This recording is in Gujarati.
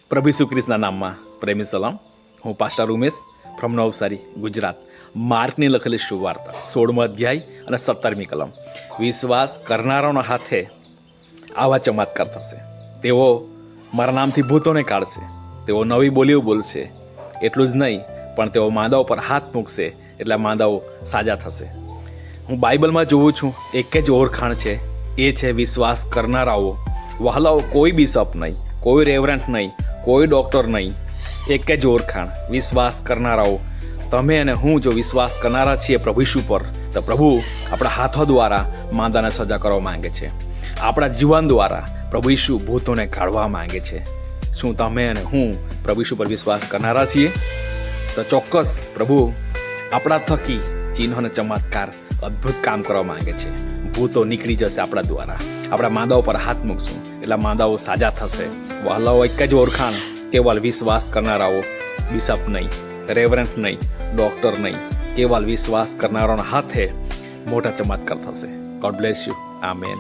પ્રભુ ઈસુ ખ્રિસ્તના નામમાં પ્રેમી સલામ. હું પાસ્ટર ઉમેશ ફ્રોમ નવસારી, ગુજરાત. માર્કની લખેલી સુવાર્તા 16મો અધ્યાય અને 17મી કલમ. વિશ્વાસ કરનારાઓના હાથે આવા ચમત્કાર થશે. તેઓ મારા નામથી ભૂતોને કાઢશે, તેઓ નવી બોલીઓ બોલશે. એટલું જ નહીં, પણ તેઓ માંદાઓ પર હાથ મૂકશે એટલે માંદાઓ સાજા થશે. હું બાઇબલમાં જોઉં છું, એક જ ઓળખાણ છે, એ છે વિશ્વાસ કરનારાઓ. વહાલાઓ, કોઈ બિશપ નહીં, કોઈ રેવરન્ટ નહીં, કોઈ ડૉક્ટર નહીં, એક જ ઓળખાણ, વિશ્વાસ કરનારાઓ. તમે અને હું જો વિશ્વાસ કરનારા છીએ પ્રભુ ઈસુ પર, તો પ્રભુ આપણા હાથો દ્વારા માંદાને સજા કરવા માંગે છે. આપણા જીવન દ્વારા પ્રભુ ઈસુ ભૂતોને કાઢવા માંગે છે. શું તમે અને હું પ્રભુ ઈસુ પર વિશ્વાસ કરનારા છીએ? તો ચોક્કસ પ્રભુ આપણા થકી ચિહ્ન અને ચમત્કાર અદ્ભુત કામ કરવા માંગે છે. ભૂતો નીકળી જશે આપણા દ્વારા. આપણા માંદાઓ પર હાથ મૂકશું એટલે માંદાઓ સાજા થશે. વહાલાઓ, એક જ ઓળખાણ, કેવલ વિશ્વાસ કરનારાઓ, બિશપ નહીં, રેવરન્ટ નહીં, ડૉક્ટર નહીં, કેવલ વિશ્વાસ કરનારાઓના હાથે મોટા ચમત્કાર થશે. God bless you. આમેન.